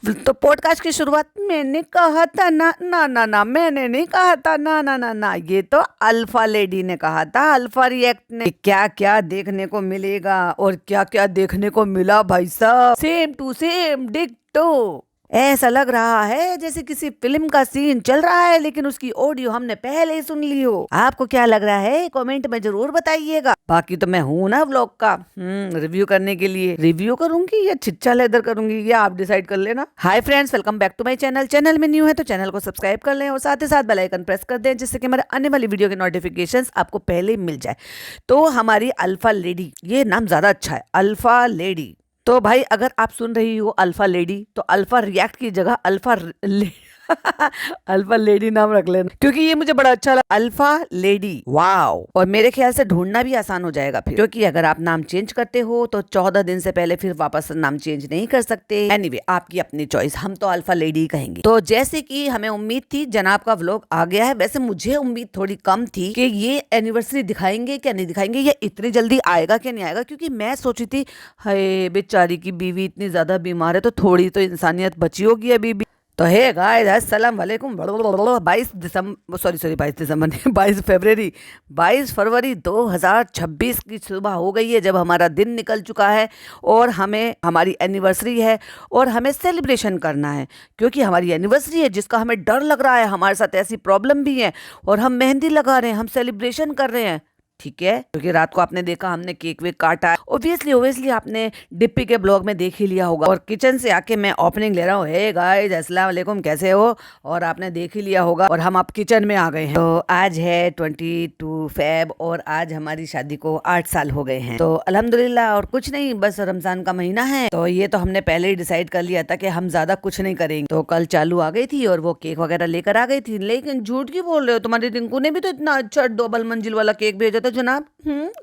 तो पॉडकास्ट की शुरुआत मैंने कहा था ना ना ना ना, मैंने नहीं कहा था ना ना ना ना, ये तो अल्फा लेडी ने कहा था, अल्फा रिएक्ट ने। क्या क्या देखने को मिलेगा और क्या क्या देखने को मिला भाई साहब, सेम टू सेम डिक्टो। ऐसा लग रहा है जैसे किसी फिल्म का सीन चल रहा है लेकिन उसकी ऑडियो हमने पहले ही सुन ली हो। आपको क्या लग रहा है कमेंट में जरूर बताइएगा। बाकी तो मैं हूं ना व्लॉग का रिव्यू करने के लिए। रिव्यू करूंगी या छिच्चा लेदर करूंगी ये आप डिसाइड कर लेना। Hi friends, welcome back to my channel. Channel में न्यू है तो चैनल को सब्सक्राइब कर लें और साथ ही साथ बेल आइकन प्रेस कर दें जिससे कि हमारे आने वाली वीडियो के नोटिफिकेशंस आपको पहले ही मिल जाए। तो हमारी अल्फा लेडी, ये नाम ज्यादा अच्छा है, अल्फा लेडी। तो भाई अगर आप सुन रही हो अल्फा लेडी तो अल्फा रिएक्ट की जगह अल्फा लेडी नाम रख लेना, क्योंकि ये मुझे बड़ा अच्छा लगा, अल्फा लेडी। वाओ। और मेरे ख्याल से ढूंढना भी आसान हो जाएगा फिर, क्योंकि अगर आप नाम चेंज करते हो तो 14 दिन से पहले फिर वापस नाम चेंज नहीं कर सकते। एनीवे, आपकी अपनी चॉइस, हम तो अल्फा लेडी कहेंगे। तो जैसे कि हमें उम्मीद थी जनाब का व्लॉग आ गया है, वैसे मुझे उम्मीद थोड़ी कम थी कि ये एनिवर्सरी दिखाएंगे क्या नहीं दिखाएंगे, ये इतनी जल्दी आएगा क्या नहीं आएगा, क्योंकि मैं सोची थी हाय बेचारी की बीवी इतनी ज्यादा बीमार है तो थोड़ी तो इंसानियत बची होगी अभी भी। तो हे गाइस, अस्सलाम वालेकुम। 22 दिसंबर नहीं, 22 फरवरी 2026 की सुबह हो गई है जब हमारा दिन निकल चुका है और हमें हमारी एनिवर्सरी है और हमें सेलिब्रेशन करना है, क्योंकि हमारी एनिवर्सरी है जिसका हमें डर लग रहा है। हमारे साथ ऐसी प्रॉब्लम भी है और हम मेहंदी लगा रहे हैं, हम सेलिब्रेशन कर रहे हैं, ठीक है, क्योंकि रात को आपने देखा हमने केक वेक काटा है। ओबियसली आपने डिप्पी के ब्लॉग में देख ही लिया होगा। और किचन से आके मैं ओपनिंग ले रहा हूँ, हे गाइस अस्सलाम वालेकुम, कैसे हो, और आपने देख ही लिया होगा। और हम अब किचन में आ गए हैं। तो आज है 22 फेब और आज हमारी शादी को 8 साल हो गए हैं। तो अल्हम्दुलिल्लाह। और कुछ नहीं, बस रमजान का महीना है तो ये तो हमने पहले ही डिसाइड कर लिया था कि हम ज्यादा कुछ नहीं करेंगे। तो कल चालू आ गई थी और वो केक वगैरह लेकर आ गई थी। लेकिन झूठ क्यों बोल रहे हो, तुम्हारी रिंकू ने भी तो इतना अच्छा डबल मंजिल वाला केक भेजा था जनाब।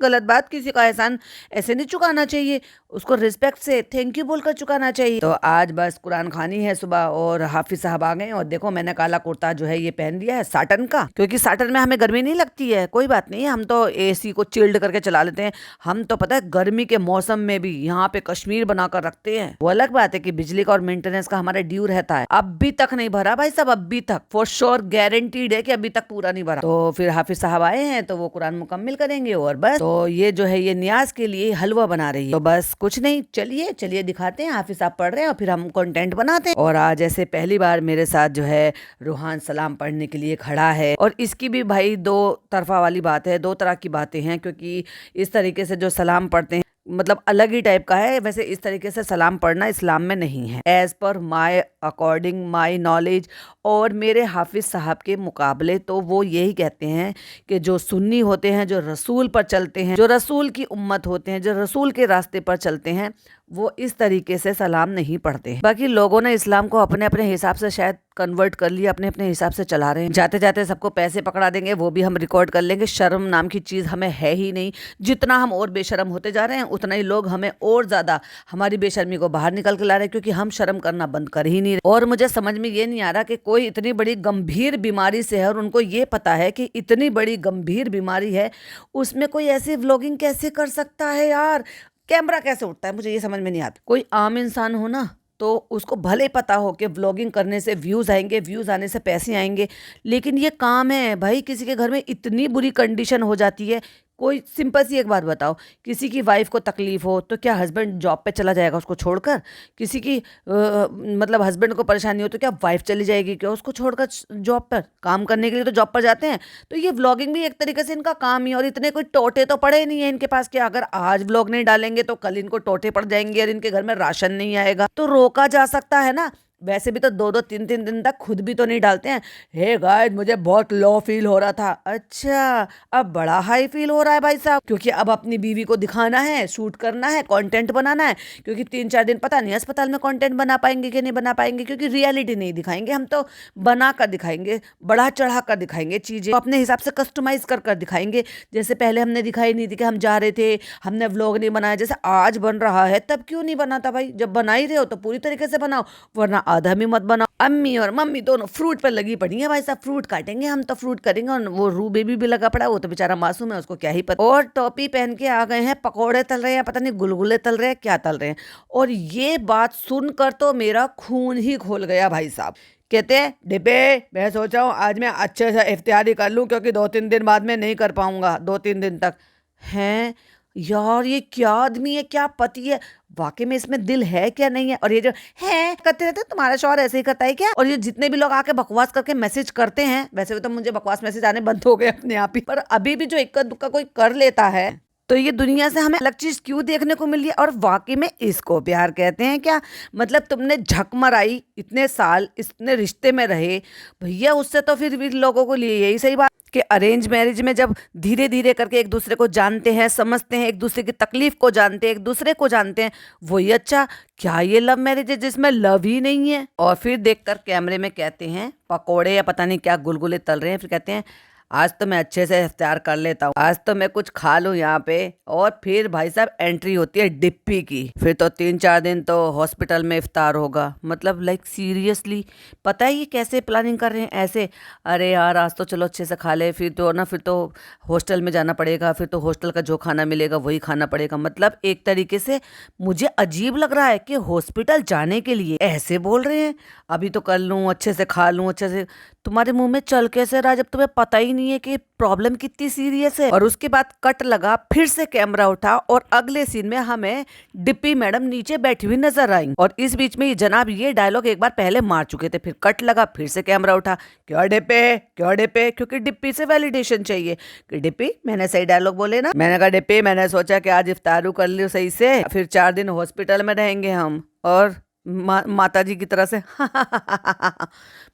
गलत बात, किसी का एहसान ऐसे नहीं चुकाना चाहिए, उसको रिस्पेक्ट से थैंक यू बोलकर चुकाना चाहिए। तो आज बस कुरान खानी है सुबह और हाफिज साहब आ गए और देखो मैंने काला कुर्ता जो है ये पहन लिया है साटन का, क्योंकि साटन में हमें गर्मी नहीं लगती है। कोई बात नहीं, हम तो एसी को चिल्ड करके चला लेते हैं। हम तो पता है गर्मी के मौसम में भी यहाँ पे कश्मीर बनाकर रखते हैं। वो अलग बात है कि बिजली का और मेंटेनेंस का हमारा ड्यू रहता है। अभी तक नहीं भरा भाई साहब, अभी तक फॉर श्योर गारंटीड है कि अभी तक पूरा नहीं भरा। तो फिर हाफिज साहब आए हैं तो वो कुरान मुकम्मिल करेंगे और बस। तो ये जो है ये नियाज के लिए हलवा बना रही है। तो बस कुछ नहीं, चलिए चलिए दिखाते हैं, हाफिज साहब पढ़ रहे हैं और फिर हम कंटेंट बनाते हैं। और आज ऐसे पहली बार मेरे साथ जो है रूहान सलाम पढ़ने के लिए खड़ा है। और इसकी भी भाई दो तरफा वाली बात है, दो तरह की बातें हैं, क्योंकि इस तरीके से जो सलाम पढ़ते हैं मतलब अलग ही टाइप का है। वैसे इस तरीके से सलाम पढ़ना इस्लाम में नहीं है, as per my according my knowledge और मेरे हाफिज साहब के मुकाबले। तो वो यही कहते हैं कि जो सुन्नी होते हैं, जो रसूल पर चलते हैं, जो रसूल की उम्मत होते हैं, जो रसूल के रास्ते पर चलते हैं, वो इस तरीके से सलाम नहीं पढ़ते हैं। बाकी लोगों ने इस्लाम को अपने अपने हिसाब से शायद कन्वर्ट कर लिया, अपने अपने हिसाब से चला रहे हैं। जाते जाते सबको पैसे पकड़ा देंगे, वो भी हम रिकॉर्ड कर लेंगे। शर्म नाम की चीज हमें है ही नहीं। जितना हम और बेशर्म होते जा रहे हैं उतना ही लोग हमें और ज्यादा हमारी बेशर्मी को बाहर निकल के ला रहे हैं, क्योंकि हम शर्म करना बंद कर ही नहीं रहे। और मुझे समझ में ये नहीं आ रहा कि कोई इतनी बड़ी गंभीर बीमारी से है और उनको ये पता है कि इतनी बड़ी गंभीर बीमारी है, उसमें कोई ऐसी व्लॉगिंग कैसे कर सकता है यार, कैमरा कैसे उठता है, मुझे ये समझ में नहीं आता। कोई आम इंसान हो ना तो उसको भले पता हो कि व्लॉगिंग करने से व्यूज़ आएंगे, व्यूज़ आने से पैसे आएंगे, लेकिन ये काम है भाई। किसी के घर में इतनी बुरी कंडीशन हो जाती है, कोई सिंपल सी एक बात बताओ, किसी की वाइफ को तकलीफ हो तो क्या हस्बैंड जॉब पे चला जाएगा उसको छोड़कर? किसी की मतलब हस्बैंड को परेशानी हो तो क्या वाइफ चली जाएगी क्या उसको छोड़कर जॉब पर? काम करने के लिए तो जॉब पर जाते हैं। तो ये व्लॉगिंग भी एक तरीके से इनका काम ही। और इतने कोई टोटे तो पड़े नहीं है इनके पास कि अगर आज व्लॉग नहीं डालेंगे तो कल इनको टोटे पड़ जाएंगे और इनके घर में राशन नहीं आएगा। तो रोका जा सकता है ना। वैसे भी तो 2-2 3-3 दिन तक खुद भी तो नहीं डालते हैं। हे गाइस, मुझे बहुत लो फील हो रहा था। अच्छा, अब बड़ा हाई फील हो रहा है भाई साहब, क्योंकि अब अपनी बीवी को दिखाना है, शूट करना है, कंटेंट बनाना है। क्योंकि 3-4 दिन पता नहीं अस्पताल में कंटेंट बना पाएंगे कि नहीं बना पाएंगे, क्योंकि रियलिटी नहीं दिखाएंगे, हम तो बना कर दिखाएंगे, बढ़ा चढ़ा कर दिखाएंगे चीजें, तो अपने हिसाब से कस्टमाइज कर कर दिखाएंगे। जैसे पहले हमने दिखाई नहीं थी कि हम जा रहे थे, हमने व्लॉग नहीं बनाया, जैसे आज बन रहा है, तब क्यों नहीं बनाता भाई? जब बना ही रहे हो तो पूरी तरीके से बनाओ, वरना आधा भी मत बनाओ। अम्मी और मम्मी दोनों फ्रूट पर लगी पड़ी है भाई साहब, फ्रूट काटेंगे हम तो फ्रूट करेंगे। और वो रू बेबी भी लगा पड़ा, वो तो बेचारा मासूम है, उसको क्या ही पता। और टोपी पहन के आ गए हैं, पकौड़े तल रहे हैं, पता नहीं गुलगुले तल रहे हैं, क्या तल रहे हैं। और ये बात सुनकर तो मेरा खून ही खोल गया भाई साहब। कहते हैं डिपे, मैं सोचा हूँ आज मैं अच्छे से इफ्तियारी कर लूँ, क्योंकि 2-3 दिन बाद में नहीं कर पाऊंगा, 2-3 दिन तक। हैं यार, ये क्या आदमी है, क्या पति है, वाकई में इसमें दिल है क्या नहीं है। और ये जो है करते रहते हैं, तुम्हारा शौहर ऐसे ही करता है क्या। और ये जितने भी लोग आके बकवास करके मैसेज करते हैं, वैसे भी तो मुझे बकवास मैसेज आने बंद हो गए अपने आप ही, पर अभी भी जो इक्का दुक्का कोई कर लेता है, तो ये दुनिया से हमें अलग चीज क्यों देखने को मिली है। और वाकई में इसको प्यार कहते हैं क्या। मतलब तुमने झक मराई, इतने साल इतने रिश्ते में रहे भैया, उससे तो फिर भी लोगों को लिए यही सही बात कि अरेंज मैरिज में जब धीरे धीरे करके एक दूसरे को जानते हैं, समझते हैं, एक दूसरे की तकलीफ को जानते हैं, एक दूसरे को जानते हैं, वही अच्छा। क्या ये लव मैरिज है जिसमें लव ही नहीं है। और फिर देखकर कैमरे में कहते हैं पकोड़े या पता नहीं क्या गुलगुले तल रहे हैं, फिर कहते हैं आज तो मैं अच्छे से इफ्तार कर लेता हूँ, आज तो मैं कुछ खा लूँ यहाँ पे। और फिर भाई साहब एंट्री होती है डिप्पी की। फिर तो 3-4 दिन तो हॉस्पिटल में इफ्तार होगा। मतलब लाइक सीरियसली, पता है ये कैसे प्लानिंग कर रहे हैं ऐसे। अरे यार आज तो चलो अच्छे से खा ले, फिर तो हॉस्टल में जाना पड़ेगा, फिर तो हॉस्टल का जो खाना मिलेगा वही खाना पड़ेगा। मतलब एक तरीके से मुझे अजीब लग रहा है कि हॉस्पिटल जाने के लिए ऐसे बोल रहे हैं, अभी तो कर लूँ, अच्छे से खा लूँ, अच्छे से। तुम्हारे मुंह में चल कैसे रहा जब तुम्हें पता ही नहीं है कि प्रॉब्लम कितनी सीरियस है। और उसके बाद कट लगा, फिर से कैमरा उठा और अगले सीन में हमें डिप्पी मैडम नीचे बैठी हुई नजर आई। और इस बीच में ये जनाब ये डायलॉग एक बार पहले मार चुके थे, फिर कट लगा, फिर से कैमरा उठा, क्या डिप्पी, क्या डिप्पी, क्योंकि डिप्पी से वैलिडेशन चाहिए कि डिप्पी मैंने सही डायलॉग बोले ना। मैंने कहा डिप्पी मैंने सोचा कि आज इफ्तारू कर लियो सही से, फिर 4 दिन हॉस्पिटल में रहेंगे हम। और माता जी की तरह से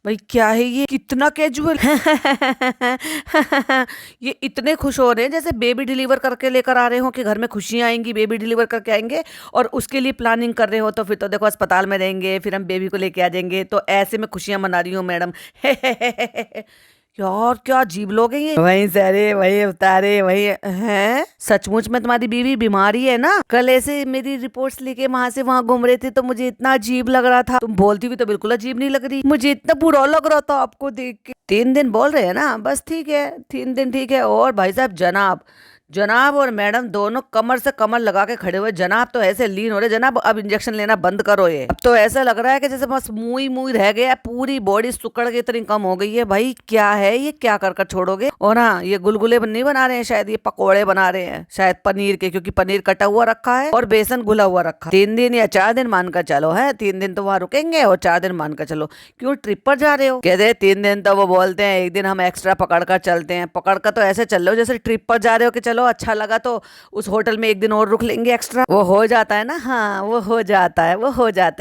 भाई क्या है ये, कितना कैजुअल ये इतने खुश हो रहे हैं जैसे बेबी डिलीवर करके लेकर आ रहे हो कि घर में खुशियां आएंगी, बेबी डिलीवर करके आएंगे और उसके लिए प्लानिंग कर रहे हो। तो फिर तो देखो अस्पताल में रहेंगे, फिर हम बेबी को लेके आ जाएंगे, तो ऐसे में खुशियां मना रही हूँ मैडम यार क्या अजीब लोग हैं ये। वही सारे वही उतारे वही हैं। सचमुच में तुम्हारी बीवी बीमारी है ना। कल ऐसे मेरी रिपोर्ट्स लेके वहां से वहां घूम रहे थे तो मुझे इतना अजीब लग रहा था, तुम बोलती हुई तो बिल्कुल अजीब नहीं लग रही, मुझे इतना बुरा लग रहा था आपको देख के। 3 दिन बोल रहे हैं ना, बस ठीक है 3 दिन ठीक है। और भाई साहब जनाब और मैडम दोनों कमर से कमर लगा के खड़े हुए। जनाब तो ऐसे लीन हो रहे, जनाब अब इंजेक्शन लेना बंद करो। ये अब तो ऐसा लग रहा है कि जैसे बस मुंह रह गया, पूरी बॉडी सुकड़ के इतनी कम हो गई है। भाई क्या है ये, क्या कर छोड़ोगे। और हाँ, ये गुलगुले नहीं बना रहे हैं शायद, ये पकोड़े बना रहे हैं शायद पनीर के, क्योंकि पनीर कटा हुआ रखा है और बेसन घुला हुआ रखा। 3 दिन या 4 दिन मानकर चलो है, 3 दिन तो वहां रुकेंगे और 4 दिन मानकर चलो। क्यों ट्रिप पर जा रहे हो, कहते 3 दिन तो वो बोलते हैं 1 दिन हम एक्स्ट्रा पकड़ कर चलते हैं। पकड़ कर तो ऐसे चल रहे हो जैसे ट्रिप पर जा रहे हो कि चलो अच्छा लगा तो उस होटल में 1 दिन और रुक लेंगे एक्स्ट्रा। वो हो जाता है ना, हाँ वो हो जाता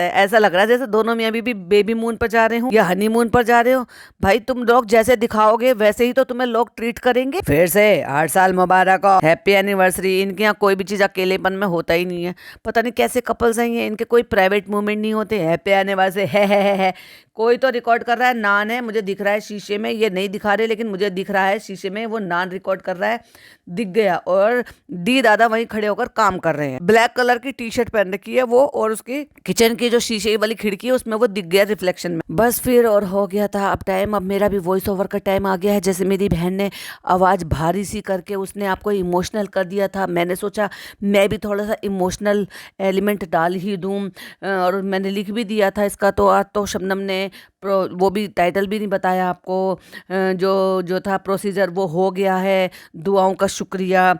है। ऐसा लग रहा है जैसे दोनों मियां बीबी बेबी मून पर जा रहे हो या हनीमून पर जा रहे हो। भाई तुम लोग जैसे दिखाओगे वैसे ही तो तुम्हें लोग ट्रीट करेंगे। फिर से 8 साल मुबारक हो, हैप्पी एनिवर्सरी। इनके यहाँ कोई भी चीज अकेलेपन में होता ही नहीं है, पता नहीं कैसे कपल्स हैं ये, इनके कोई प्राइवेट मूवमेंट नहीं होते। हैप्पी एनिवर्सरी है। कोई तो रिकॉर्ड कर रहा है, नान है, मुझे दिख रहा है शीशे में, ये नहीं दिखा रहे लेकिन मुझे दिख रहा है शीशे में, वो नान रिकॉर्ड कर रहा है, दिख गया। और दी दादा वहीं खड़े होकर काम कर रहे हैं। ब्लैक कलर की टी शर्ट पहन रखी है वो, और उसकी किचन की जो शीशे वाली खिड़की है उसमें वो दिख गया रिफ्लेक्शन में। बस फिर और हो गया था अब टाइम। अब मेरा भी वॉइस ओवर का टाइम आ गया है। जैसे मेरी बहन ने आवाज भारी सी करके उसने आपको इमोशनल कर दिया था, मैंने सोचा मैं भी थोड़ा सा इमोशनल एलिमेंट डाल ही दूं, और मैंने लिख भी दिया था इसका। तो आज तो शबनम ने वो भी टाइटल भी नहीं बताया आपको, जो था प्रोसीजर वो हो गया है। दुआओं का शुक्रिया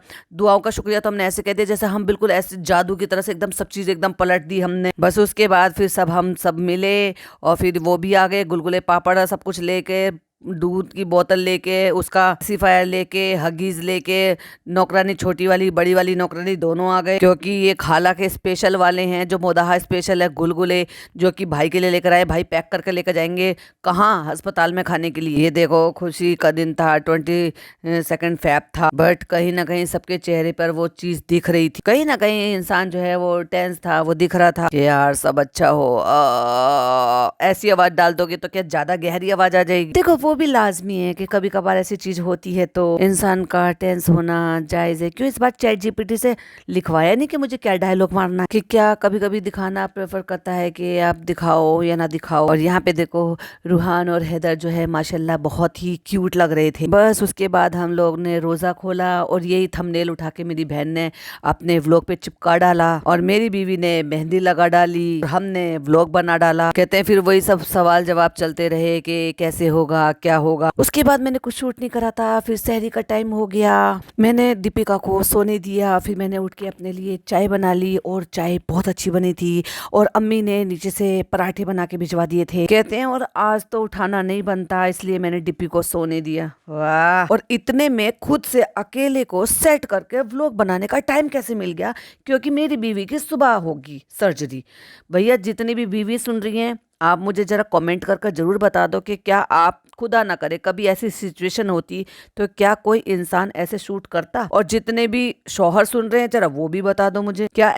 तो हमने ऐसे कह दिया जैसे हम बिल्कुल ऐसे जादू की तरह से एकदम सब चीज़ एकदम पलट दी हमने। बस उसके बाद फिर हम सब मिले और फिर वो भी आ गए, गुलगुले पापड़ सब कुछ लेके, दूध की बोतल लेके, उसका सिफायर लेके, हगीज लेके, नौकरानी छोटी वाली बड़ी वाली नौकरानी दोनों आ गए, क्योंकि ये खाला के स्पेशल वाले हैं। जो मोदाहा स्पेशल है गुलगुले, जो कि भाई के लिए लेकर आए, भाई पैक करके लेकर जाएंगे कहाँ, अस्पताल में खाने के लिए। ये देखो खुशी का दिन था, 22 फ़रवरी था, बट कहीं ना कहीं सबके चेहरे पर वो चीज दिख रही थी। कहीं ना कहीं इंसान जो है वो टेंस था, वो दिख रहा था कि यार सब अच्छा हो, ऐसी आवाज डाल दोगे तो क्या ज्यादा गहरी आवाज आ जाएगी? देखो वो भी लाजमी है कि कभी कभार ऐसी चीज होती है तो इंसान का टेंस होना जायज है। क्यों इस बार चैट जीपीटी से लिखवाया नहीं कि मुझे क्या डायलॉग मारना, कि क्या कभी कभी दिखाना प्रेफर करता है कि आप दिखाओ या ना दिखाओ। और यहाँ पे देखो रूहान और हैदर जो है माशाल्लाह बहुत ही क्यूट लग रहे थे। बस उसके बाद हम लोग ने रोजा खोला और यही थंबनेल उठा के मेरी बहन ने अपने व्लॉग पे चिपका डाला और मेरी बीवी ने मेहंदी लगा डाली, हमने व्लॉग बना डाला। कहते हैं फिर वही सब सवाल जवाब चलते रहे कि कैसे होगा क्या होगा। उसके बाद मैंने कुछ शूट नहीं करा था। फिर सहरी का टाइम हो गया, मैंने दीपिका को सोने दिया। फिर मैंने उठ के अपने लिए चाय बना ली और चाय बहुत अच्छी बनी थी और अम्मी ने नीचे से पराठे बना के भिजवा दिए थे। कहते हैं और आज तो उठाना नहीं बनता इसलिए मैंने डिप्पी को सोने दिया। वाह! और इतने में खुद से अकेले को सेट करके व्लॉग बनाने का टाइम कैसे मिल गया, क्योंकि मेरी बीवी की सुबह होगी सर्जरी। भैया जितनी भी बीवी सुन रही हैं आप मुझे जरा कमेंट कर जरूर बता दो कि क्या आप खुदा ना करे कभी ऐसी सिचुएशन होती तो क्या कोई इंसान ऐसे शूट करता। और जितने भी शौहर सुन रहे हैं जरा वो भी बता दो मुझे, क्या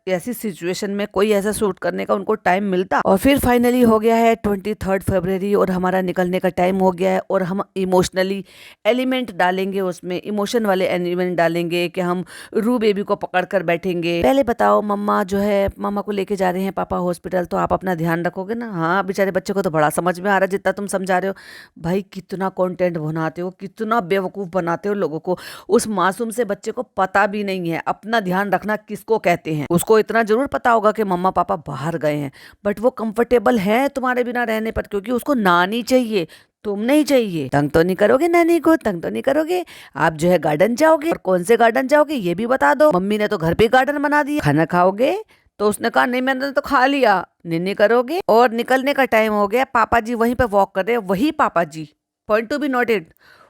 ऐसी सिचुएशन में कोई ऐसा शूट करने का उनको टाइम मिलता। और फिर फाइनली हो गया है 23 फरवरी और हमारा निकलने का टाइम हो गया है और हम इमोशनली एलिमेंट डालेंगे, उसमें इमोशन वाले एलिमेंट डालेंगे कि हम रू बेबी को पकड़ कर बैठेंगे। पहले बताओ मम्मा जो है मम्मा को लेके जा रहे हैं पापा हॉस्पिटल, तो आप अपना ध्यान रखोगे ना? हाँ बेचारे बच्चे को तो बड़ा समझ में आ रहा है जितना तुम समझा रहे हो। भाई कितना कंटेंट बनाते हो, कितना बेवकूफ बनाते हो लोगों को। उस मासूम से बच्चे को पता भी नहीं है अपना ध्यान रखना किसको कहते हैं। उसको इतना जरूर पता होगा कि मम्मा पापा बाहर गए हैं, बट वो कंफर्टेबल है तुम्हारे बिना रहने पर, क्योंकि उसको नानी चाहिए, तुम नहीं चाहिए। तंग तो नहीं करोगे नानी को? तंग तो नहीं करोगे? आप जो है गार्डन जाओगे, और कौन से गार्डन जाओगे ये भी बता दो। मम्मी ने तो घर पे गार्डन बना दिया। खाना खाओगे? तो उसने कहा नहीं मैंने तो खा लिया। निन्नी करोगे? और निकलने का टाइम हो गया, पापा जी वहीं पे वॉक कर रहे हैं। वही पापा जी, पॉइंट टू बी नोटेड,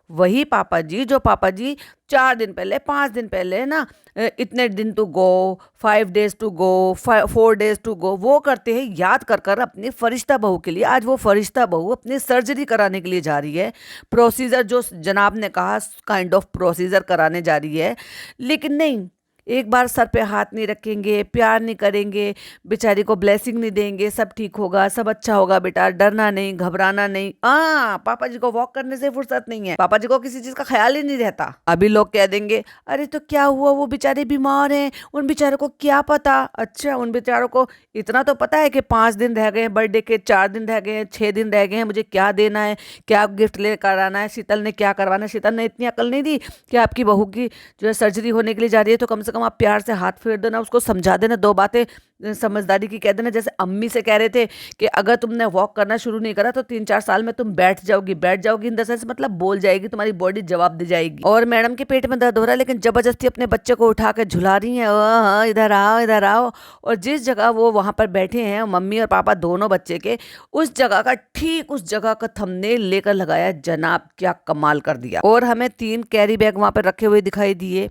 वही पापा जी जो पापा जी 4 दिन पहले 5 दिन पहले ना इतने दिन to go, 5 days to go, 4 days to go वो करते हैं याद कर कर अपनी फरिश्ता बहू के लिए। आज वो फरिश्ता बहू अपनी सर्जरी कराने के लिए जा रही है, प्रोसीजर जो जनाब ने कहा काइंड ऑफ प्रोसीजर कराने जा रही है। लेकिन नहीं, एक बार सर पे हाथ नहीं रखेंगे, प्यार नहीं करेंगे, बेचारी को ब्लेसिंग नहीं देंगे, सब ठीक होगा, सब अच्छा होगा बेटा, डरना नहीं, घबराना नहीं। पापा जी को वॉक करने से फुर्सत नहीं है, पापा जी को किसी चीज का ख्याल ही नहीं रहता। अभी लोग कह देंगे अरे तो क्या हुआ, वो बेचारे बीमार हैं, उन बेचारों को क्या पता। अच्छा उन बेचारों को इतना तो पता है कि 5 दिन रह गए हैं बर्थडे के, 4 दिन रह गए हैं, 6 दिन रह गए हैं, मुझे क्या देना है, क्या गिफ्ट लेकर आना है, शीतल ने क्या करवाना है। शीतल ने इतनी अकल नहीं दी कि आपकी बहू की जो है सर्जरी होने के लिए जा रही है तो कम से कम आप प्यार से हाथ फेर देना, उसको समझा देना, 2 बातें समझदारी की कह देना। जैसे अम्मी से कह रहे थे कि अगर तुमने वॉक करना शुरू नहीं करा तो 3-4 साल में तुम बैठ जाओगी इन द सेंस मतलब बोल जाएगी, तुम्हारी बॉडी जवाब दे जाएगी। और मैडम के पेट में दर्द हो रहा है लेकिन जबरदस्ती अपने बच्चे को उठा के झुला रही हैं, हाँ इधर आओ इधर आओ। और जिस जगह वो वहां पर बैठे हैं मम्मी और पापा दोनों बच्चे के, उस जगह का ठीक उस जगह का थंबनेल लेकर लगाया। जनाब क्या कमाल कर दिया। और हमें 3 कैरी बैग वहां पर रखे हुए दिखाई दिए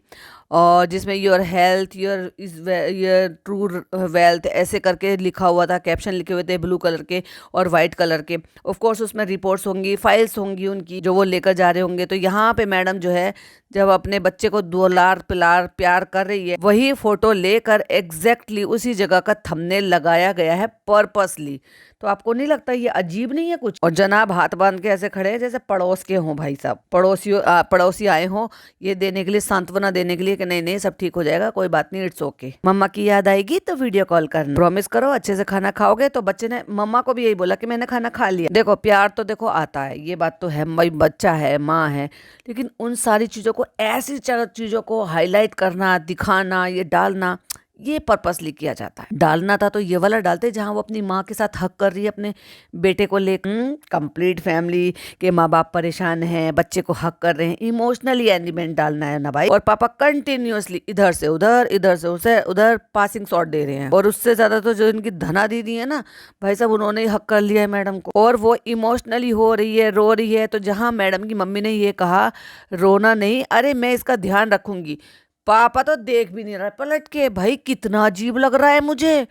और जिसमें your health your true wealth ऐसे करके लिखा हुआ था, कैप्शन लिखे हुए थे ब्लू कलर के और वाइट कलर के। ऑफ कोर्स उसमें रिपोर्ट्स होंगी, फाइल्स होंगी उनकी जो वो लेकर जा रहे होंगे। तो यहाँ पे मैडम जो है जब अपने बच्चे को दुलार पिलार प्यार कर रही है, वही फोटो लेकर एग्जैक्टली उसी जगह का थंबनेल लगाया गया है पर्पसली। तो आपको नहीं लगता ये अजीब नहीं है कुछ? और जनाब हाथ बांध के ऐसे खड़े हैं जैसे पड़ोस के हों, भाई साहब पड़ोसी आए हों ये देने के लिए, सांत्वना देने के लिए कि नहीं नहीं सब ठीक हो जाएगा, कोई बात नहीं, इट्स ओके। मम्मा की याद आएगी तो वीडियो कॉल करना, प्रॉमिस करो अच्छे से खाना खाओगे। तो बच्चे ने मम्मा को भी यही बोला कि मैंने खाना खा लिया। देखो प्यार तो देखो आता है, ये बात तो है, भाई बच्चा है, माँ है, लेकिन उन सारी चीजों को, ऐसी चीजों को हाईलाइट करना, दिखाना, ये डालना, ये पर्पसली किया जाता है। डालना था तो ये वाला डालते जहां वो अपनी माँ के साथ हक कर रही है अपने बेटे को लेकर। कंप्लीट फैमिली के माँ बाप परेशान हैं, बच्चे को हक कर रहे हैं, इमोशनली एलिमेंट डालना है ना भाई। और पापा कंटिन्यूअसली इधर से उधर, इधर से उधर पासिंग शॉट दे रहे हैं। और उससे ज्यादा तो जो इनकी धना दीदी है ना भाई साहब, उन्होंने ही हक कर लिया है मैडम को। और वो इमोशनली हो रही है, रो रही है। तो जहां मैडम की मम्मी ने ये कहा रोना नहीं, अरे मैं इसका ध्यान रखूंगी, पापा तो देख भी नहीं रहा पलट के। भाई कितना अजीब लग रहा है मुझे।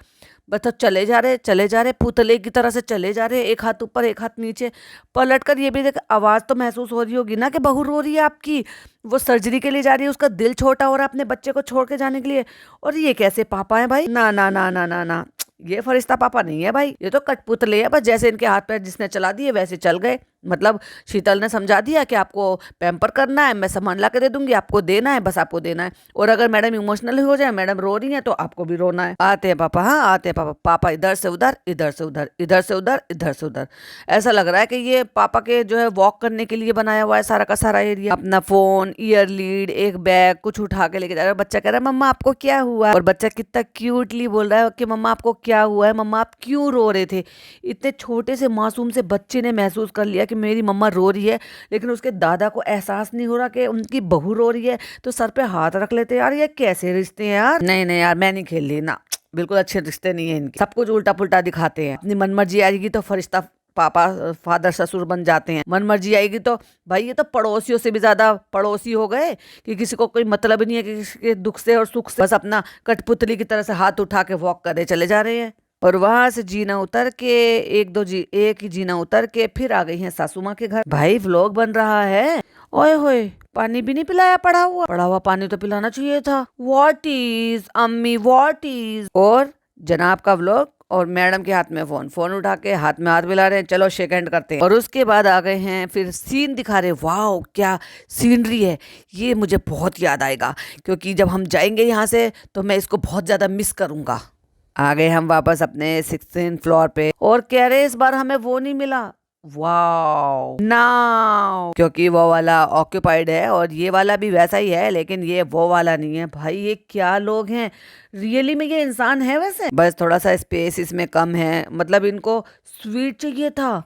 बस चले जा रहे पुतले की तरह से चले जा रहे, एक हाथ ऊपर एक हाथ नीचे। पलट कर ये भी देख, आवाज तो महसूस हो रही होगी ना कि बहू रो रही है आपकी, वो सर्जरी के लिए जा रही है, उसका दिल छोटा हो रहा है अपने बच्चे को छोड़ के जाने के लिए। और ये कैसे पापा है भाई? ना ना ना ना ना ना, ये फरिश्ता पापा नहीं है भाई, ये तो कठपुतले है, बस जैसे इनके हाथ पैर जिसने चला दिए वैसे चल गए। मतलब शीतल ने समझा दिया कि आपको पैम्पर करना है, मैं सामान ला के दे दूंगी, आपको देना है, बस आपको देना है। और अगर मैडम इमोशनल हो जाए, मैडम रो रही है, तो आपको भी रोना है। आते हैं पापा, हाँ आते हैं पापा। पापा इधर से उधर, इधर से उधर, इधर से उधर, इधर से उधर। ऐसा लग रहा है कि ये पापा के जो है वॉक करने के लिए बनाया हुआ है सारा का सारा एरिया। अपना फोन, ईयर लीड, एक बैग कुछ उठा के लेके जा रहा है। बच्चा कह रहा है मम्मा आपको क्या हुआ, और बच्चा कितना क्यूटली बोल रहा है कि मम्मा आपको क्या हुआ है, मम्मा आप क्यों रो रहे थे। इतने छोटे से मासूम से बच्चे ने महसूस कर लिया कि मेरी मम्मा रो रही है, लेकिन उसके दादा को एहसास नहीं हो रहा कि उनकी बहू रो रही है, तो सर पे हाथ रख लेते। यार ये कैसे रिश्ते हैं यार, नहीं नहीं यार मैं नहीं खेल रही ना, बिल्कुल अच्छे रिश्ते नहीं है इनके, सब कुछ उल्टा पुल्टा दिखाते हैं। अपनी मनमर्जी आएगी तो फरिश्ता पापा फादर ससुर बन जाते हैं, मनमर्जी आएगी तो भाई ये तो पड़ोसियों से भी ज्यादा पड़ोसी हो गए कि किसी को कोई मतलब नहीं है कि किसी के दुख से और सुख से, बस अपना कठपुतली की तरह से हाथ उठा के वॉक करे चले जा रहे हैं। और वहां से जीना उतर के एक ही जीना उतर के फिर आ गई हैं सासू माँ के घर। भाई व्लॉग बन रहा है, ओए होए पानी भी नहीं पिलाया, पड़ा हुआ पानी तो पिलाना चाहिए था। व्हाट इज अम्मी व्हाट इज। और जनाब का व्लॉग और मैडम के हाथ में फोन उठा के हाथ में हाथ मिला रहे हैं, चलो शेक हैंड करते हैं। और उसके बाद आ गए हैं फिर सीन दिखा रहे, वाओ क्या सीनरी है, ये मुझे बहुत याद आएगा क्योंकि जब हम जाएंगे यहाँ से तो मैं इसको बहुत ज्यादा मिस करूंगा। आ गए हम वापस अपने 16 फ्लोर पे और कह रहे इस बार हमें वो नहीं मिला, वाओ नाउ, क्योंकि वो वाला ऑक्यूपाइड है और ये वाला भी वैसा ही है, लेकिन ये वो वाला नहीं है। भाई ये क्या लोग हैं, रियली में ये इंसान है वैसे, बस थोड़ा सा स्पेस इसमें कम है, मतलब इनको स्वीट चाहिए था।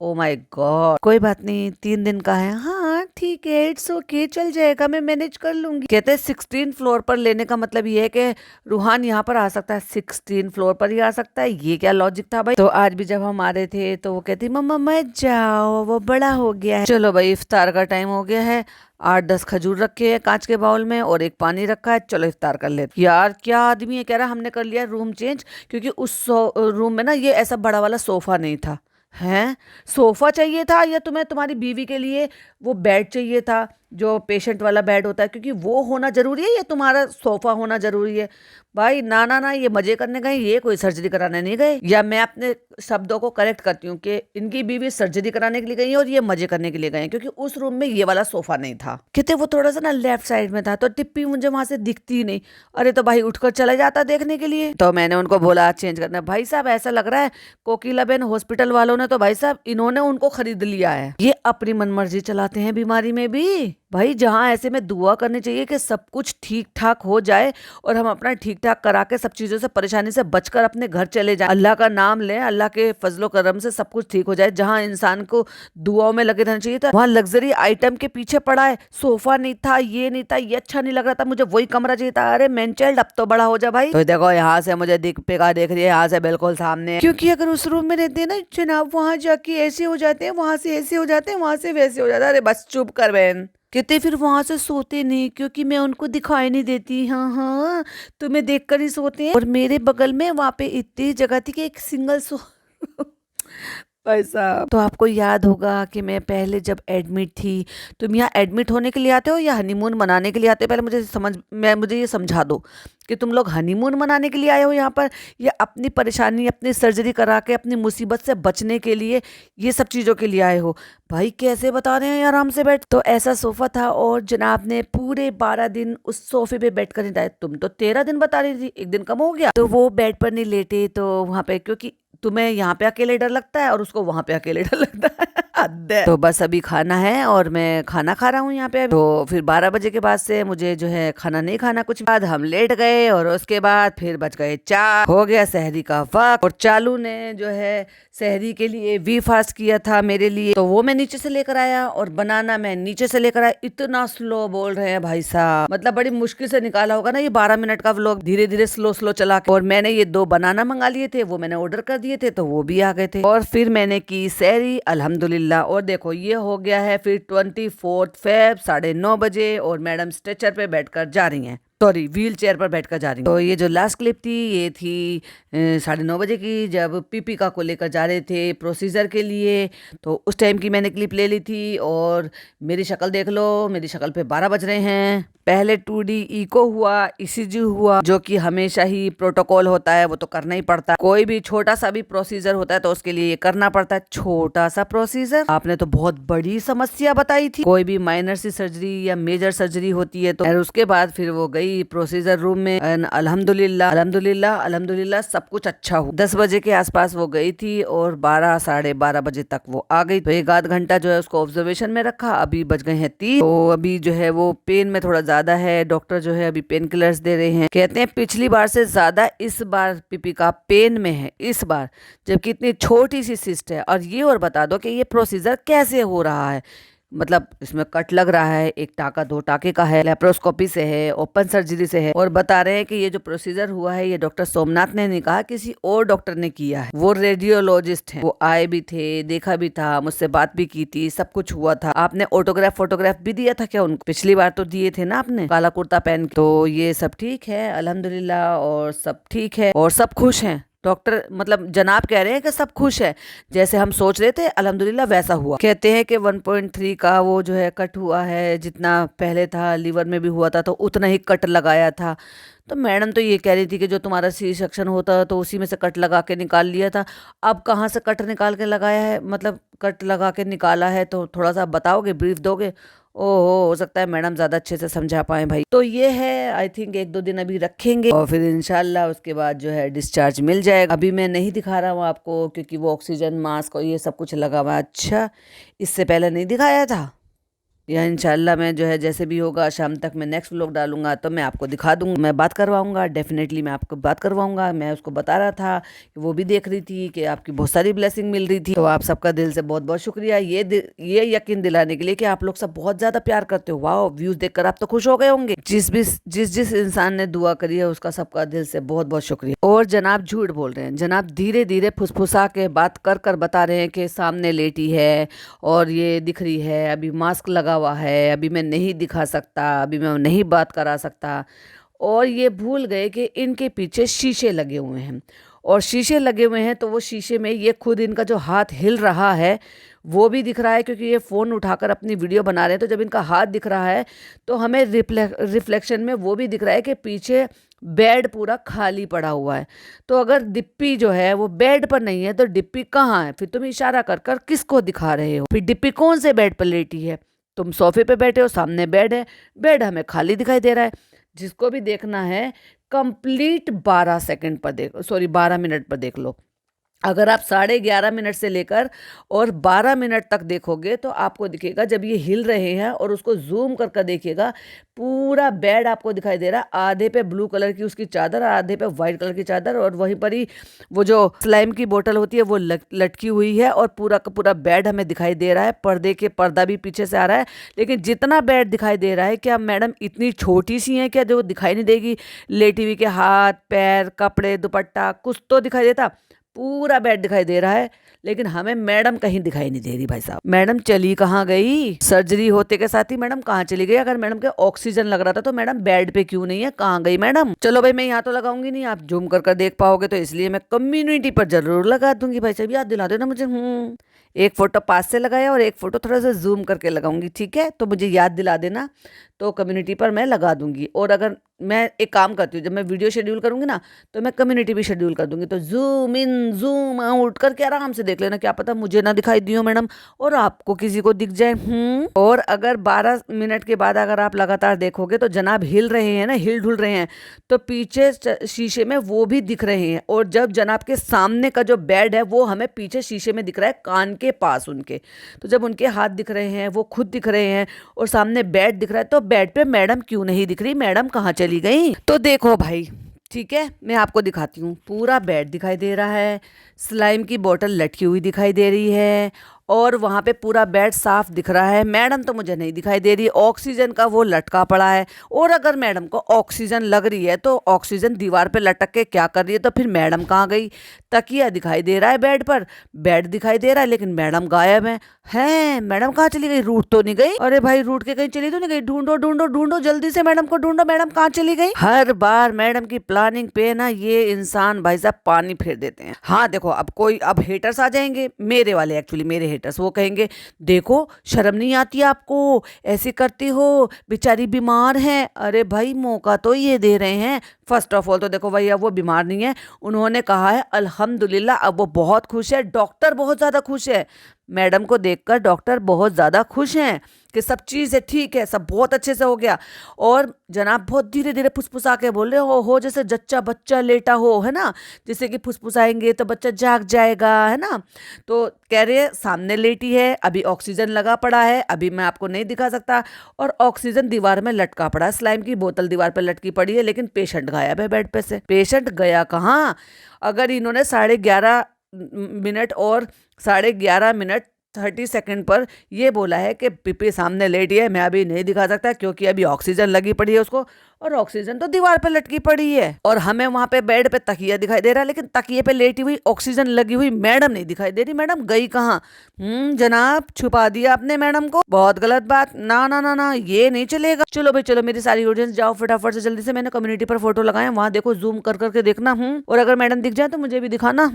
ओ माय गॉड, कोई बात नहीं 3 दिन का है, हाँ ठीक है इट्स ओके चल जाएगा मैं मैनेज कर लूंगी। कहते हैं 16 फ्लोर पर लेने का मतलब ये है कि रूहान यहाँ पर आ सकता है, 16 फ्लोर पर ही आ सकता है, ये क्या लॉजिक था भाई। तो आज भी जब हम आ रहे थे तो वो कहती मम्मा मत जाओ वो बड़ा हो गया है। चलो भाई इफ्तार का टाइम हो गया है, 8-10 खजूर रखे हैं कांच के बाउल में और एक पानी रखा है, चलो इफ्तार कर लेते। यार क्या आदमी है, कह रहा हमने कर लिया रूम चेंज क्योंकि उस रूम में ना ये ऐसा बड़ा वाला सोफा नहीं था। हैं सोफा चाहिए था या तुम्हें तुम्हारी बीवी के लिए वो बेड चाहिए था जो पेशेंट वाला बेड होता है, क्योंकि वो होना जरूरी है या तुम्हारा सोफा होना जरूरी है। भाई ना ना ना, ये मजे करने गए, ये कोई सर्जरी कराने नहीं गए। या मैं अपने शब्दों को करेक्ट करती हूँ कि इनकी बीवी सर्जरी कराने के लिए गई है और ये मजे करने के लिए गए हैं, क्योंकि उस रूम में ये वाला सोफा नहीं था। कहते वो थोड़ा सा ना लेफ्ट साइड में था, तो टिप्पी मुझे वहां से दिखती ही नहीं। अरे तो भाई उठकर चला जाता देखने के लिए, तो मैंने उनको बोला चेंज करना। भाई साहब ऐसा लग रहा है कोकिलाबेन हॉस्पिटल वालों ने तो भाई साहब इन्होंने उनको खरीद लिया है, ये अपनी मनमर्जी चलाते हैं बीमारी में भी। भाई जहां ऐसे में दुआ करनी चाहिए कि सब कुछ ठीक ठाक हो जाए और हम अपना ठीक ठाक करा के सब चीजों से परेशानी से बचकर अपने घर चले जाएं, अल्लाह का नाम लें, अल्लाह के फजलो करम से सब कुछ ठीक हो जाए। जहां इंसान को दुआओं में लगे रहना चाहिए था, वहां लग्जरी आइटम के पीछे पड़ा है। सोफा नहीं था, ये नहीं था, ये अच्छा नहीं लग रहा था, मुझे वही कमरा चाहिए था। अरे मैन चाइल्ड अब तो बड़ा हो जा भाई। तो देखो यहाँ से मुझे दिख पेगा देख रही है, यहाँ से बिल्कुल सामने, क्योंकि अगर उस रूम में रहते हैं ना जनाब, वहां जाके ऐसे हो जाते हैं, वहां से ऐसे हो जाते हैं, वहां से वैसे हो जाता है। अरे बस चुप कर बहन। कहते फिर वहां से सोते नहीं क्योंकि मैं उनको दिखाई नहीं देती। हाँ हाँ तुम्हें देखकर ही सोते हैं। और मेरे बगल में वहां पे इतनी जगह थी कि एक सिंगल सो भाई साहब, तो आपको याद होगा कि मैं पहले जब एडमिट थी, तुम यहाँ एडमिट होने के लिए आते हो या हनीमून मनाने के लिए आते हो, पहले मुझे ये समझा दो कि तुम लोग हनीमून मनाने के लिए आए हो यहाँ पर या अपनी परेशानी, अपनी सर्जरी करा के अपनी मुसीबत से बचने के लिए, ये सब चीज़ों के लिए आए हो। भाई कैसे बता रहे हैं आराम से बैठ। तो ऐसा सोफा था और जनाब ने पूरे 12 दिन उस सोफे पे बैठ कर नहीं डाले। तुम तो 13 दिन बता रही थी, एक दिन कम हो गया। तो वो बेड पर नहीं लेटे, तो वहां पे क्योंकि तुम्हें यहाँ पे अकेले डर लगता है और उसको वहां पे अकेले डर लगता है। तो बस अभी खाना है और मैं खाना खा रहा हूँ यहाँ पे। तो फिर 12 बजे के बाद से मुझे जो है खाना नहीं खाना कुछ। बाद हम लेट गए और उसके बाद फिर बज गए 4, हो गया सहरी का वक्त। और चालू ने जो है सहरी के लिए वी फास्ट किया था मेरे लिए, तो वो मैं नीचे से लेकर आया और बनाना मैं नीचे से लेकर आया। इतना स्लो बोल रहे हैं भाई साहब, मतलब बड़ी मुश्किल से निकाला होगा ना ये 12 मिनट का व्लॉग, धीरे धीरे स्लो स्लो चला के। और मैंने ये 2 बनाना मंगा लिए थे, वो मैंने ऑर्डर कर दिए थे, तो वो भी आ गए थे। और फिर मैंने की सहरी अल्हम्दुलिल्लाह। और देखो ये हो गया है फिर 24 फेब 9:30 बजे और मैडम स्ट्रेचर पे बैठकर जा रही हैं। सॉरी व्हील चेयर पर बैठकर जा रही हूँ। तो ये जो लास्ट क्लिप थी ये थी 9:30 बजे की, जब पीपिका को लेकर जा रहे थे प्रोसीजर के लिए। तो उस टाइम की मैंने क्लिप ले ली थी। और मेरी शक्ल देख लो, मेरी शक्ल पे 12 बज रहे हैं। पहले 2D इको हुआ, ECG हुआ, जो कि हमेशा ही प्रोटोकॉल होता है, वो तो करना ही पड़ता है। कोई भी छोटा सा भी प्रोसीजर होता है तो उसके लिए ये करना पड़ता है। छोटा सा प्रोसीजर, आपने तो बहुत बड़ी समस्या बताई थी। कोई भी माइनर सी सर्जरी या मेजर सर्जरी होती है तो। और उसके बाद फिर वो गई प्रोसीजर रूम में। अल्हम्दुलिल्लाह अल्हम्दुलिल्लाह अल्हम्दुलिल्लाह सब कुछ अच्छा हुआ। 10 बजे के आसपास वो गई थी और 12 साढ़े 12 बजे तक वो आ गई। तो 1 आध घंटा जो है उसको ऑब्जर्वेशन में रखा। अभी बज गए हैं 3। तो अभी जो है वो पेन में थोड़ा ज्यादा है। डॉक्टर जो है अभी पेन किलर्स दे रहे हैं। कहते हैं पिछली बार से ज्यादा इस बार पीपिका पेन में है इस बार, जबकि इतनी छोटी सी सिस्ट है। और ये और बता दो कि ये प्रोसीजर कैसे हो रहा है। मतलब इसमें कट लग रहा है, 1 टाका 2 टाके का है, लेप्रोस्कोपी से है, ओपन सर्जरी से है। और बता रहे हैं कि ये जो प्रोसीजर हुआ है ये डॉक्टर सोमनाथ ने नहीं कहा, किसी और डॉक्टर ने किया है। वो रेडियोलॉजिस्ट हैं, वो आए भी थे, देखा भी था, मुझसे बात भी की थी, सब कुछ हुआ था। आपने ऑटोग्राफ फोटोग्राफ भी दिया था क्या उनको? पिछली बार तो दिए थे ना आपने, काला कुर्ता पहन के। तो ये सब ठीक है अल्हम्दुलिल्लाह, और सब ठीक है और सब खुश हैं। डॉक्टर मतलब जनाब कह रहे हैं कि सब खुश है, जैसे हम सोच रहे थे अल्हम्दुलिल्लाह वैसा हुआ। कहते हैं कि 1.3 का वो जो है कट हुआ है, जितना पहले था लीवर में भी हुआ था तो उतना ही कट लगाया था। तो मैडम तो ये कह रही थी कि जो तुम्हारा सी सेक्शन होता तो उसी में से कट लगा के निकाल लिया था। अब कहाँ से कट निकाल के लगाया है, मतलब कट लगा के निकाला है, तो थोड़ा सा बताओगे, ब्रीफ दोगे? ओहो, हो सकता है मैडम ज्यादा अच्छे से समझा पाए भाई। तो ये है, आई थिंक 1-2 दिन अभी रखेंगे और फिर इंशाल्लाह उसके बाद जो है डिस्चार्ज मिल जाएगा। अभी मैं नहीं दिखा रहा हूँ आपको क्योंकि वो ऑक्सीजन मास्क और ये सब कुछ लगा हुआ है। अच्छा, इससे पहले नहीं दिखाया था? या इंशाल्लाह मैं जो है जैसे भी होगा शाम तक मैं नेक्स्ट व्लॉग डालूंगा तो मैं आपको दिखा दूंगा, मैं बात करवाऊंगा। डेफिनेटली मैं आपको बात करवाऊंगा। मैं उसको बता रहा था कि वो भी देख रही थी कि आपकी बहुत सारी ब्लेसिंग मिल रही थी। तो आप सबका दिल से बहुत बहुत शुक्रिया ये यकीन दिलाने के लिए कि आप लोग सब बहुत ज्यादा प्यार करते हो। वाह, व्यूज देखकर आप तो खुश हो गए होंगे। जिस इंसान ने दुआ करी है उसका सबका दिल से बहुत बहुत शुक्रिया। और जनाब झूठ बोल रहे हैं, जनाब धीरे धीरे फुसफुसा के बात कर कर बता रहे हैं कि सामने लेटी है और ये दिख रही है, अभी मास्क लगा हुआ है, अभी मैं नहीं दिखा सकता, अभी मैं नहीं बात करा सकता। और ये भूल गए कि इनके पीछे शीशे लगे हुए हैं, और शीशे लगे हुए हैं तो वो शीशे में ये खुद इनका जो हाथ हिल रहा है वो भी दिख रहा है, क्योंकि ये फ़ोन उठाकर अपनी वीडियो बना रहे हैं। तो जब इनका हाथ दिख रहा है तो हमें रिफ्लेक्शन में वो भी दिख रहा है कि पीछे बेड पूरा खाली पड़ा हुआ है। तो अगर डिप्पी जो है वो बेड पर नहीं है तो डिप्पी कहाँ है? फिर तुम इशारा कर कर किसको दिखा रहे हो? फिर डिप्पी कौन से बेड पर लेटी है? तुम सोफे पे बैठे हो, सामने बेड है, बेड हमें खाली दिखाई दे रहा है। जिसको भी देखना है कंप्लीट 12 सेकंड पर देख, सॉरी 12 मिनट पर देख लो। अगर आप 11:30 मिनट से लेकर और 12 मिनट तक देखोगे तो आपको दिखेगा, जब ये हिल रहे हैं और उसको जूम कर देखिएगा, पूरा बेड आपको दिखाई दे रहा है। आधे पे ब्लू कलर की उसकी चादर, आधे पे व्हाइट कलर की चादर, और वहीं पर ही वो जो स्लाइम की बोतल होती है वो लटकी हुई है, और पूरा का पूरा बेड हमें दिखाई दे रहा है। पर्दा भी पीछे से आ रहा है। लेकिन जितना बेड दिखाई दे रहा है, क्या मैडम इतनी छोटी सी है क्या जो दिखाई नहीं देगी? लेटी हुई के हाथ पैर कपड़े दुपट्टा कुछ तो दिखाई देता, पूरा बेड दिखाई दे रहा है। लेकिन हमें मैडम कहीं दिखाई नहीं दे रही। भाई साहब, मैडम चली कहाँ गई? सर्जरी होते के साथ ही मैडम कहाँ चली गई? अगर मैडम के ऑक्सीजन लग रहा था तो मैडम बेड पे क्यों नहीं है? कहाँ गई मैडम? चलो भाई, मैं यहाँ तो लगाऊंगी नहीं, आप जूम कर देख पाओगे, तो इसलिए मैं कम्युनिटी पर जरूर लगा दूंगी। भाई साहब याद दिला देना मुझे। एक फोटो पास से लगाया और एक फोटो थोड़ा सा जूम करके लगाऊंगी, ठीक है? तो मुझे याद दिला देना, तो कम्युनिटी पर मैं लगा दूंगी। और अगर मैं एक काम करती हूँ, जब मैं वीडियो शेड्यूल करूंगी ना तो मैं कम्युनिटी भी शेड्यूल कर दूंगी। तो जूम इन जूम आउट करके आराम से देख लेना, क्या पता मुझे ना दिखाई दियो मैडम और आपको किसी को दिख जाए। और अगर 12 मिनट के बाद अगर आप लगातार देखोगे तो जनाब हिल रहे हैं ना, हिल ढुल रहे हैं, तो पीछे शीशे में वो भी दिख रहे हैं। और जब जनाब के सामने का जो बेड है वो हमें पीछे शीशे में दिख रहा है, कान के पास उनके। तो जब उनके हाथ दिख रहे हैं, वो खुद दिख रहे हैं, और सामने बेड दिख रहा है, तो बेड पे मैडम क्यों नहीं दिख रही? मैडम कहाँ चली गई? तो देखो भाई, ठीक है, मैं आपको दिखाती हूँ। पूरा बेड दिखाई दे रहा है, स्लाइम की बोतल लटकी हुई दिखाई दे रही है, और वहाँ पे पूरा बेड साफ दिख रहा है। मैडम तो मुझे नहीं दिखाई दे रही, ऑक्सीजन का वो लटका पड़ा है। और अगर मैडम को ऑक्सीजन लग रही है तो ऑक्सीजन दीवार पे लटक के क्या कर रही है? तो फिर मैडम कहाँ गई? तकिया दिखाई दे रहा है बेड पर, बेड दिखाई दे रहा है, लेकिन मैडम गायब है मैडम कहाँ चली गई? रूट तो नहीं गई? अरे भाई रूट के कहीं चली तो नहीं गई? ढूंढो ढूंढो ढूंढो, जल्दी से मैडम को ढूंढो, मैडम कहाँ चली गई? हर बार मैडम की प्लानिंग पे ना ये इंसान भाई साहब पानी फेर देते हैं। हाँ देखो, अब हेटर्स आ जाएंगे, मेरे वाले, एक्चुअली मेरे हेटर्स, वो कहेंगे देखो शर्म नहीं आती आपको, ऐसे करती हो, बेचारी बीमार है। अरे भाई मौका तो ये दे रहे हैं। फर्स्ट ऑफ ऑल तो देखो भैया वो बीमार नहीं है, उन्होंने कहा है अल्हम्दुलिल्लाह, अब वो बहुत खुश है, डॉक्टर बहुत ज़्यादा खुश है। मैडम को देखकर डॉक्टर बहुत ज़्यादा खुश हैं कि सब चीज़ ठीक है, सब बहुत अच्छे से हो गया। और जनाब बहुत धीरे धीरे फुसफुसा के बोल रहे हो जैसे जच्चा बच्चा लेटा हो, है ना, जैसे कि फुसफुसाएंगे तो बच्चा जाग जाएगा, है ना। तो कह रहे हैं सामने लेटी है, अभी ऑक्सीजन लगा पड़ा है, अभी मैं आपको नहीं दिखा सकता, और ऑक्सीजन दीवार में लटका पड़ा है, स्लाइम की बोतल दीवार पर लटकी पड़ी है, लेकिन पेशेंट गायब है बेड पे से। पेशेंट गया कहाँ? अगर इन्होंने 11:30 और 11:30 30 सेकंड पर ये बोला है कि पीपी सामने लेटी है, मैं अभी नहीं दिखा सकता क्योंकि अभी ऑक्सीजन लगी पड़ी है उसको, और ऑक्सीजन तो दीवार पे लटकी पड़ी है। और हमें वहां पे बेड पे तकिया दिखाई दे रहा है, लेकिन तकिए पे लेटी हुई ऑक्सीजन लगी हुई मैडम नहीं दिखाई दे रही। मैडम गई कहाँ? जनाब छुपा दिया आपने मैडम को, बहुत गलत बात। ना ना ना ना, ये नहीं चलेगा। चलो भाई चलो, मेरी सारी ऑडियंस जाओ फटाफट से, जल्दी से, मैंने कम्युनिटी पर फोटो लगाए, वहां देखो, जूम कर करके देखना। और अगर मैडम दिख जाए तो मुझे भी दिखाना।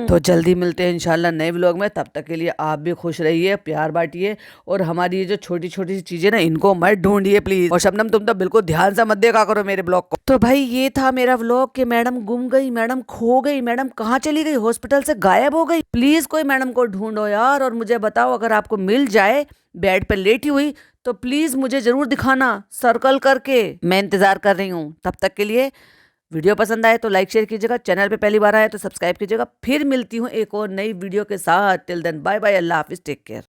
तो जल्दी मिलते हैं इंशाल्लाह नए व्लॉग में, तब तक के लिए आप भी खुश रहिए, प्यार बांटिए, और हमारी ये जो छोटी छोटी सी चीजें ना, इनको मत ढूंढिए प्लीज। और शबनम तुम तो बिल्कुल ध्यान से मत देखा करो मेरे ब्लॉग को। तो भाई ये था मेरा व्लॉग कि मैडम गुम गई, मैडम खो गई, मैडम कहाँ चली गई? हॉस्पिटल से गायब हो गई। प्लीज कोई मैडम को ढूंढो यार, और मुझे बताओ अगर आपको मिल जाए बेड पर लेटी हुई तो प्लीज मुझे जरूर दिखाना सर्कल करके, मैं इंतजार कर रही हूँ। तब तक के लिए वीडियो पसंद आए तो लाइक शेयर कीजिएगा, चैनल पे पहली बार आए तो सब्सक्राइब कीजिएगा। फिर मिलती हूँ एक और नई वीडियो के साथ। टिल देन बाय बाय, अल्लाह हाफिज, टेक केयर।